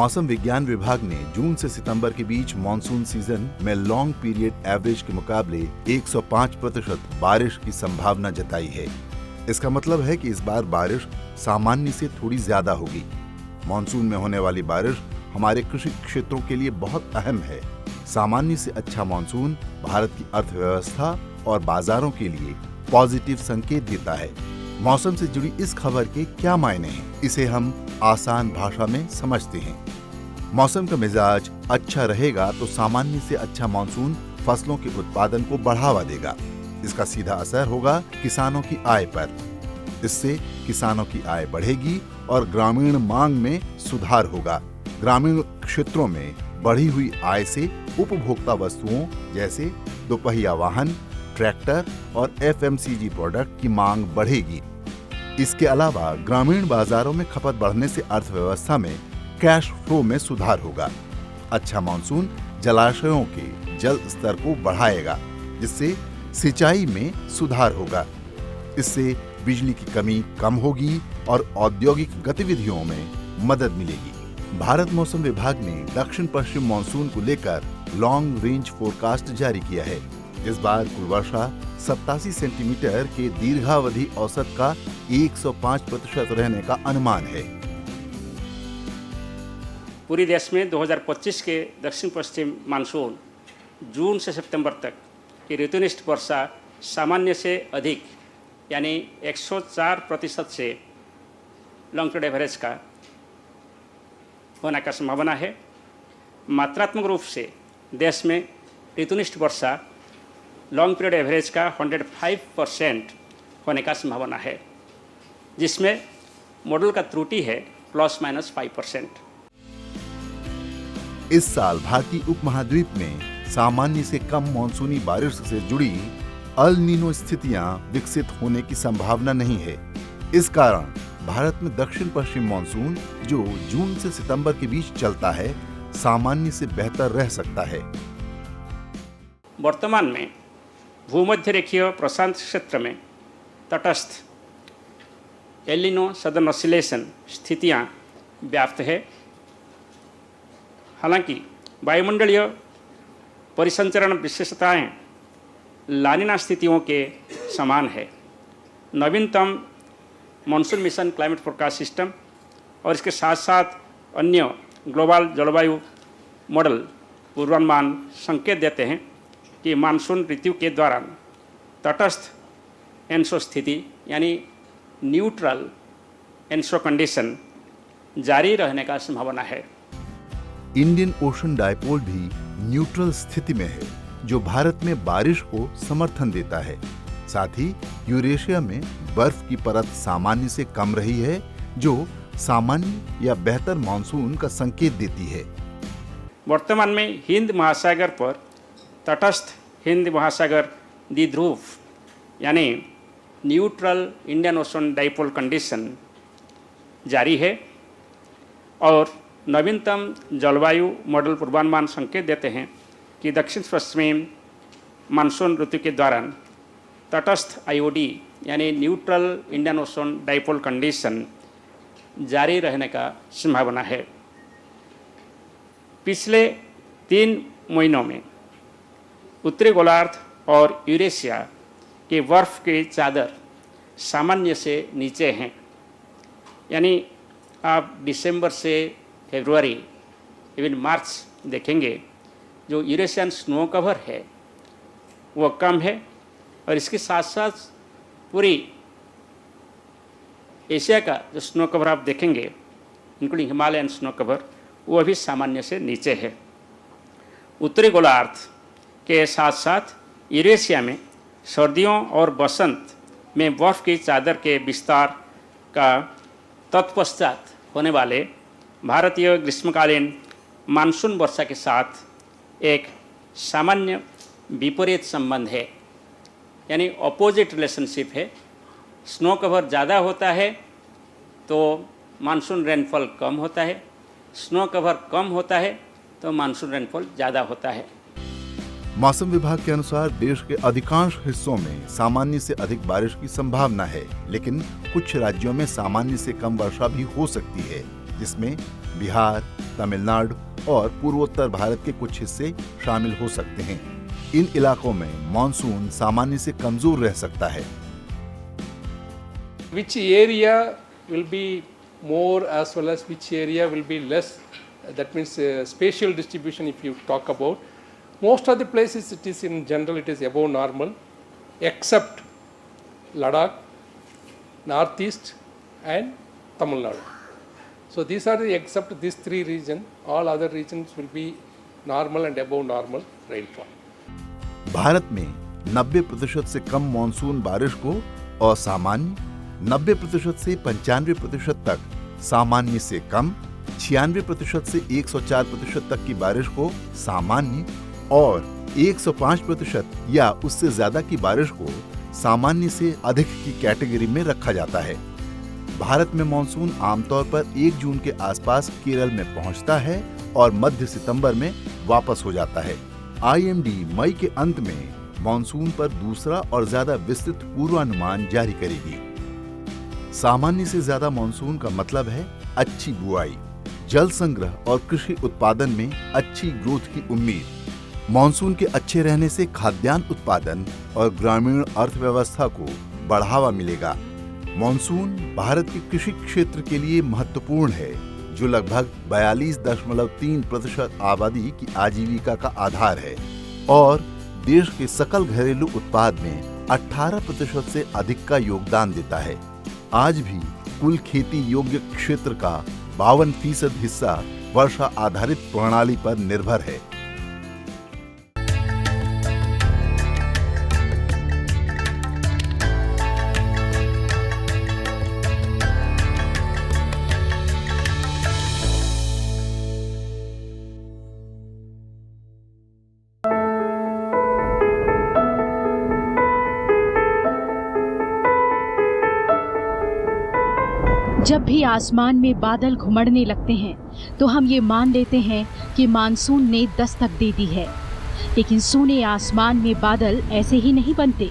मौसम विज्ञान विभाग ने जून से सितंबर के बीच मानसून सीजन में लॉन्ग पीरियड एवरेज के मुकाबले 105% बारिश की संभावना जताई है। इसका मतलब है कि इस बार बारिश सामान्य से थोड़ी ज्यादा होगी। मानसून में होने वाली बारिश हमारे कृषि क्षेत्रों के लिए बहुत अहम है। सामान्य से अच्छा मानसून भारत की अर्थव्यवस्था और बाजारों के लिए पॉजिटिव संकेत देता है। मौसम से जुड़ी इस खबर के क्या मायने हैं, इसे हम आसान भाषा में समझते हैं। मौसम का मिजाज अच्छा रहेगा तो सामान्य से अच्छा मानसून फसलों के उत्पादन को बढ़ावा देगा। इसका सीधा असर होगा किसानों की आय पर। इससे किसानों की आय बढ़ेगी और ग्रामीण मांग में सुधार होगा। ग्रामीण क्षेत्रों में बढ़ी हुई आय से उपभोक्ता वस्तुओं जैसे दोपहिया वाहन, ट्रैक्टर और एफएमसीजी प्रोडक्ट की मांग बढ़ेगी। इसके अलावा ग्रामीण बाजारों में खपत बढ़ने से अर्थव्यवस्था में कैश फ्लो में सुधार होगा। अच्छा मानसून जलाशयों के जल स्तर को बढ़ाएगा, जिससे सिंचाई में सुधार होगा। इससे बिजली की कमी कम होगी और औद्योगिक गतिविधियों में मदद मिलेगी। भारत मौसम विभाग ने दक्षिण पश्चिम मानसून को लेकर लॉन्ग रेंज फोरकास्ट जारी किया है। इस बार कुल वर्षा 87 सेंटीमीटर के दीर्घावधि औसत का 105% रहने का अनुमान है। पूरी देश में 2025 के दक्षिण पश्चिम मानसून जून से सितंबर तक की ऋतुनिष्ठ वर्षा सामान्य से अधिक यानी 104% से लॉन्ग पीरियड एवरेज का होने का संभावना है। मात्रात्मक रूप से देश में ऋतुनिष्ठ वर्षा लॉन्ग पीरियड एवरेज का 105% होने का संभावना है, जिसमें मॉडल का त्रुटि है ±5%। इस साल भारतीय उपमहाद्वीप में सामान्य से कम मानसूनी बारिश से जुड़ी अल नीनो स्थितियां विकसित होने की संभावना नहीं है। इस कारण भारत में दक्षिण पश्चिम मानसून जो जून से सितंबर के बीच चलता है, सामान्य से बेहतर रह सकता है। वर्तमान में भूमध्य रेखीय प्रशांत क्षेत्र में तटस्थ एल नीनो सदर्न ऑसिलेशन स्थितियां व्याप्त है। हालांकि वायुमंडलीय परिसंचरण विशेषताएं लानिना स्थितियों के समान है। नवीनतम monsoon mission climate forecast system और इसके साथ साथ अन्य ग्लोबल जलवायु मॉडल पूर्वानुमान संकेत देते हैं कि मानसून ऋतु के दौरान तटस्थ एनसो स्थिति यानी न्यूट्रल एनसो कंडीशन जारी रहने का संभावना है। इंडियन ओशन डायपोल भी न्यूट्रल स्थिति में है, जो भारत में बारिश को समर्थन देता है। साथ ही यूरेशिया में बर्फ की परत सामान्य से कम रही है, जो सामान्य या बेहतर मानसून का संकेत देती है। वर्तमान में हिंद महासागर पर तटस्थ हिंद महासागर द्विध्रुव यानी neutral Indian ocean dipole condition जारी है और नवीनतम जलवायु मॉडल पूर्वानुमान संकेत देते हैं कि दक्षिण पश्चिमी मानसून ऋतु के दौरान तटस्थ आईओडी यानी neutral Indian ocean dipole condition जारी रहने का संभावना है। पिछले 3 महीनों में उत्तरी गोलार्ध और यूरेशिया के बर्फ की चादर सामान्य से नीचे हैं। यानी आप दिसंबर से फरवरी इवन मार्च देखेंगे, जो यूरेशियन स्नो कवर है वो कम है और इसके साथ साथ पूरी एशिया का जो स्नो कवर आप देखेंगे इंक्लूडिंग हिमालयन स्नो कवर, वो भी सामान्य से नीचे है। उत्तरी गोलार्ध के साथ साथ यूरेशिया में सर्दियों और बसंत में बर्फ की चादर के विस्तार का तत्पश्चात होने वाले भारतीय ग्रीष्मकालीन मानसून वर्षा के साथ एक सामान्य विपरीत संबंध है, यानी अपोजिट रिलेशनशिप है। स्नो कवर ज़्यादा होता है तो मानसून रेनफॉल कम होता है, स्नो कवर कम होता है तो मानसून रेनफॉल ज़्यादा होता है। मौसम विभाग के अनुसार देश के अधिकांश हिस्सों में सामान्य से अधिक बारिश की संभावना है, लेकिन कुछ राज्यों में सामान्य से कम वर्षा भी हो सकती है, जिसमें बिहार, तमिलनाडु और पूर्वोत्तर भारत के कुछ हिस्से शामिल हो सकते हैं। इन इलाकों में मानसून सामान्य से कमजोर रह सकता है। Which area will be more as well as which area will be less? That means spatial distribution. If you talk about most of the places, it is in general it is above normal, except Ladakh, Northeast, and Tamil Nadu. So these are the except these three regions. All other regions will be normal and above normal rainfall. Bharat में 90% से कम monsoon बारिश को असामान्य, 90% से 95% तक सामान्य से कम, 96% से 104% तक की बारिश को सामान्य और 105% या उससे ज्यादा की बारिश को सामान्य से अधिक की कैटेगरी में रखा जाता है। भारत में मानसून आमतौर पर 1 जून के आसपास केरल में पहुंचता है और मध्य सितंबर में वापस हो जाता है। IMD मई के अंत में मानसून पर दूसरा और ज्यादा विस्तृत पूर्वानुमान जारी करेगी। सामान्य से ज्यादा मानसून का मतलब है अच्छी बुआई, जल संग्रह और कृषि उत्पादन में अच्छी ग्रोथ की उम्मीद। मानसून के अच्छे रहने से खाद्यान्न उत्पादन और ग्रामीण अर्थव्यवस्था को बढ़ावा मिलेगा। मानसून भारत के कृषि क्षेत्र के लिए महत्वपूर्ण है, जो लगभग 42.3% आबादी की आजीविका का आधार है और देश के सकल घरेलू उत्पाद में 18% से अधिक का योगदान देता है। आज भी कुल खेती योग्य क्षेत्र का 52% हिस्सा वर्षा आधारित प्रणाली पर निर्भर है। जब भी आसमान में बादल घुमड़ने लगते हैं तो हम ये मान लेते हैं कि मानसून ने दस्तक दे दी है, लेकिन सूने आसमान में बादल ऐसे ही नहीं बनते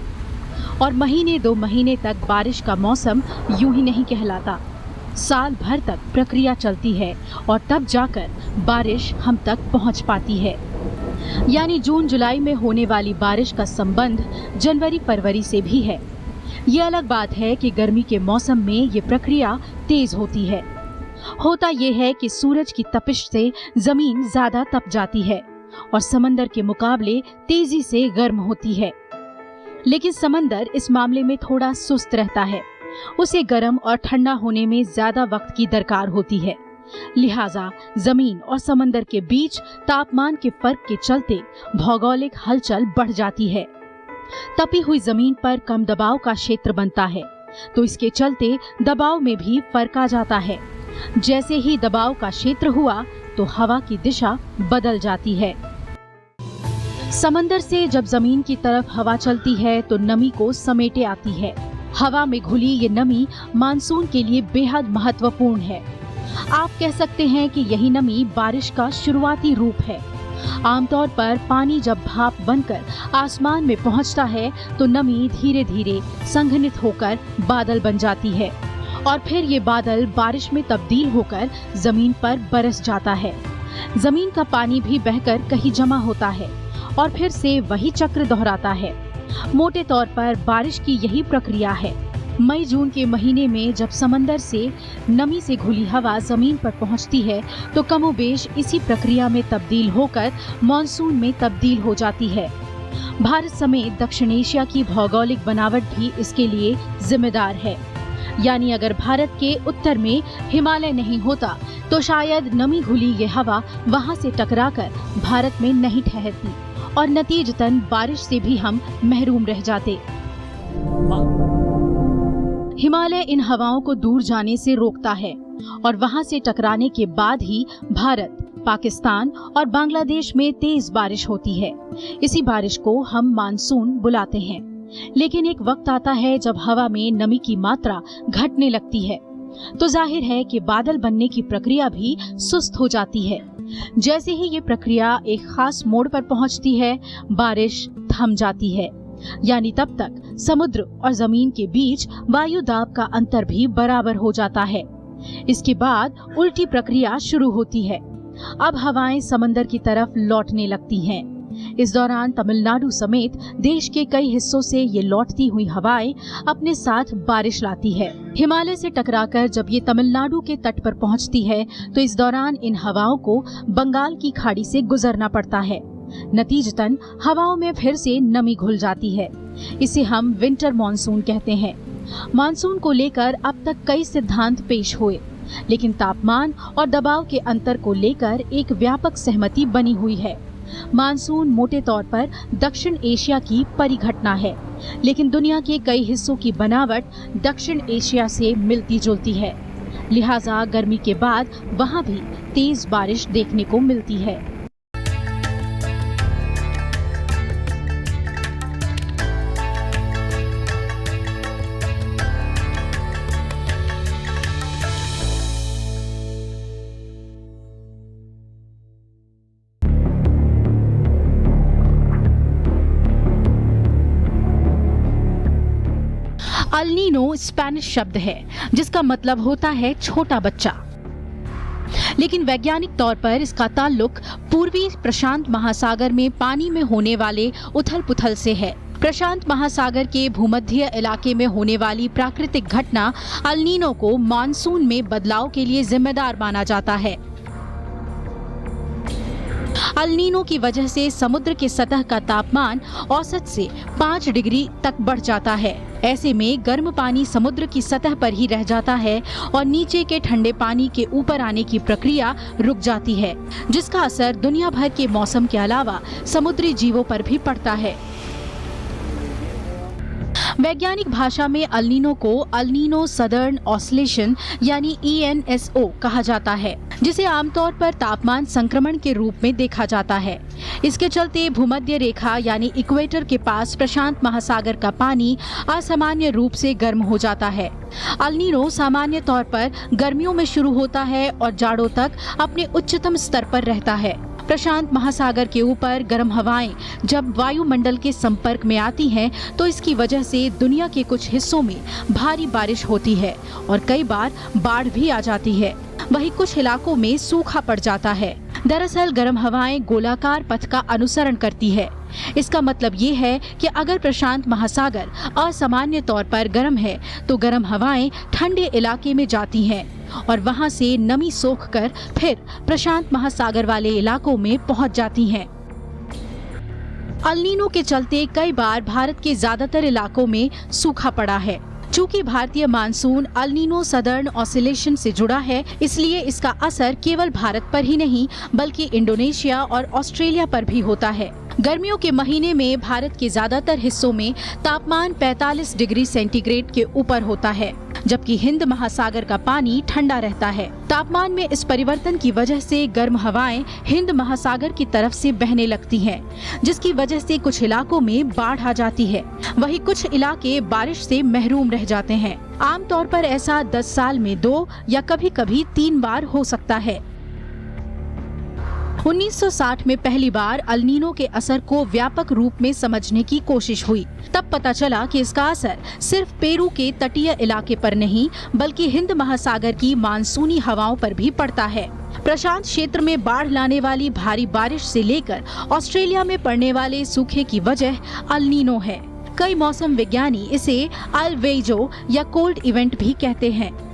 और महीने 2 महीने तक बारिश का मौसम यूं ही नहीं कहलाता। साल भर तक प्रक्रिया चलती है और तब जाकर बारिश हम तक पहुंच पाती है। यानी जून जुलाई में होने वाली बारिश का संबंध जनवरी फरवरी से भी है। ये अलग बात है कि गर्मी के मौसम में ये प्रक्रिया तेज होती है। होता ये है कि सूरज की तपिश से जमीन ज्यादा तप जाती है और समंदर के मुकाबले तेजी से गर्म होती है। लेकिन समंदर इस मामले में थोड़ा सुस्त रहता है, उसे गर्म और ठंडा होने में ज्यादा वक्त की दरकार होती है। लिहाजा जमीन और समंदर के बीच तापमान के फर्क के चलते भौगोलिक हलचल बढ़ जाती है। तपी हुई जमीन पर कम दबाव का क्षेत्र बनता है, तो इसके चलते दबाव में भी फर्क आ जाता है। जैसे ही दबाव का क्षेत्र हुआ तो हवा की दिशा बदल जाती है। समंदर से जब जमीन की तरफ हवा चलती है तो नमी को समेटे आती है। हवा में घुली ये नमी मानसून के लिए बेहद महत्वपूर्ण है। आप कह सकते हैं कि यही नमी बारिश का शुरुआती रूप है। आमतौर पर पानी जब भाप बनकर आसमान में पहुंचता है तो नमी धीरे धीरे संघनित होकर बादल बन जाती है और फिर ये बादल बारिश में तब्दील होकर जमीन पर बरस जाता है। जमीन का पानी भी बहकर कहीं जमा होता है और फिर से वही चक्र दोहराता है। मोटे तौर पर बारिश की यही प्रक्रिया है। मई जून के महीने में जब समंदर से नमी से घुली हवा जमीन पर पहुंचती है तो कमोबेश इसी प्रक्रिया में तब्दील होकर मॉनसून में तब्दील हो जाती है। भारत समेत दक्षिण एशिया की भौगोलिक बनावट भी इसके लिए जिम्मेदार है। यानी अगर भारत के उत्तर में हिमालय नहीं होता तो शायद नमी घुली ये हवा वहां से टकराकर भारत में नहीं ठहरती और नतीजतन बारिश से भी हम महरूम रह जाते। हिमालय इन हवाओं को दूर जाने से रोकता है और वहां से टकराने के बाद ही भारत, पाकिस्तान और बांग्लादेश में तेज बारिश होती है। इसी बारिश को हम मानसून बुलाते हैं। लेकिन एक वक्त आता है जब हवा में नमी की मात्रा घटने लगती है तो जाहिर है कि बादल बनने की प्रक्रिया भी सुस्त हो जाती है। जैसे ही ये प्रक्रिया एक खास मोड़ पर पहुंचती है, बारिश थम जाती है। यानी तब तक समुद्र और जमीन के बीच वायु दाब का अंतर भी बराबर हो जाता है। इसके बाद उल्टी प्रक्रिया शुरू होती है। अब हवाएं समंदर की तरफ लौटने लगती हैं। इस दौरान तमिलनाडु समेत देश के कई हिस्सों से ये लौटती हुई हवाएं अपने साथ बारिश लाती है। हिमालय से टकराकर जब ये तमिलनाडु के तट पर पहुंचती है तो इस दौरान इन हवाओं को बंगाल की खाड़ी से गुजरना पड़ता है। नतीजतन हवाओं में फिर से नमी घुल जाती है। इसे हम विंटर मानसून कहते हैं। मानसून को लेकर अब तक कई सिद्धांत पेश हुए, लेकिन तापमान और दबाव के अंतर को लेकर एक व्यापक सहमति बनी हुई है। मानसून मोटे तौर पर दक्षिण एशिया की परिघटना है, लेकिन दुनिया के कई हिस्सों की बनावट दक्षिण एशिया से मिलती जुलती है। लिहाजा गर्मी के बाद वहां भी तेज बारिश देखने को मिलती है। अल नीनो स्पेनिश शब्द है जिसका मतलब होता है छोटा बच्चा, लेकिन वैज्ञानिक तौर पर इसका ताल्लुक पूर्वी प्रशांत महासागर में पानी में होने वाले उथल-पुथल से है। प्रशांत महासागर के भूमध्य इलाके में होने वाली प्राकृतिक घटना अल नीनो को मानसून में बदलाव के लिए जिम्मेदार माना जाता है। अल नीनो की वजह से समुद्र के सतह का तापमान औसत से 5 डिग्री तक बढ़ जाता है। ऐसे में गर्म पानी समुद्र की सतह पर ही रह जाता है और नीचे के ठंडे पानी के ऊपर आने की प्रक्रिया रुक जाती है, जिसका असर दुनिया भर के मौसम के अलावा समुद्री जीवों पर भी पड़ता है। वैज्ञानिक भाषा में अल नीनो को अल नीनो सदर्न ऑसिलेशन यानी ENSO कहा जाता है, जिसे आमतौर पर तापमान संक्रमण के रूप में देखा जाता है। इसके चलते भूमध्य रेखा यानी इक्वेटर के पास प्रशांत महासागर का पानी असामान्य रूप से गर्म हो जाता है। अल नीनो सामान्य तौर पर गर्मियों में शुरू होता है और जाड़ों तक अपने उच्चतम स्तर पर रहता है। प्रशांत महासागर के ऊपर गर्म हवाएं जब वायुमंडल के संपर्क में आती हैं तो इसकी वजह से दुनिया के कुछ हिस्सों में भारी बारिश होती है और कई बार बाढ़ भी आ जाती है। वहीं कुछ इलाकों में सूखा पड़ जाता है। दरअसल गर्म हवाएं गोलाकार पथ का अनुसरण करती है। इसका मतलब ये है कि अगर प्रशांत महासागर असामान्य तौर पर गर्म है तो गर्म हवाएं ठंडे इलाके में जाती हैं और वहां से नमी सोखकर फिर प्रशांत महासागर वाले इलाकों में पहुंच जाती हैं। अल नीनो के चलते कई बार भारत के ज्यादातर इलाकों में सूखा पड़ा है। चूंकि भारतीय monsoon El Nino southern oscillation से जुड़ा है, इसलिए इसका असर केवल भारत पर ही नहीं बल्कि इंडोनेशिया और ऑस्ट्रेलिया पर भी होता है। गर्मियों के महीने में भारत के ज्यादातर हिस्सों में तापमान 45 डिग्री सेंटीग्रेड के ऊपर होता है, जबकि हिंद महासागर का पानी ठंडा रहता है। तापमान में इस परिवर्तन की वजह से गर्म हवाएं हिंद महासागर की तरफ से बहने लगती हैं, जिसकी वजह से कुछ इलाकों में बाढ़ आ जाती है। वहीं कुछ इलाके बारिश से महरूम रह जाते हैं। आमतौर पर ऐसा 10 साल में 2 या कभी-कभी 3 बार हो सकता है। 1960 में पहली बार अल नीनो के असर को व्यापक रूप में समझने की कोशिश हुई। तब पता चला कि इसका असर सिर्फ पेरू के तटीय इलाके पर नहीं बल्कि हिंद महासागर की मानसूनी हवाओं पर भी पड़ता है। प्रशांत क्षेत्र में बाढ़ लाने वाली भारी बारिश से लेकर ऑस्ट्रेलिया में पड़ने वाले सूखे की वजह अल नीनो है। कई मौसम विज्ञानी इसे अल वेजो या कोल्ड इवेंट भी कहते हैं।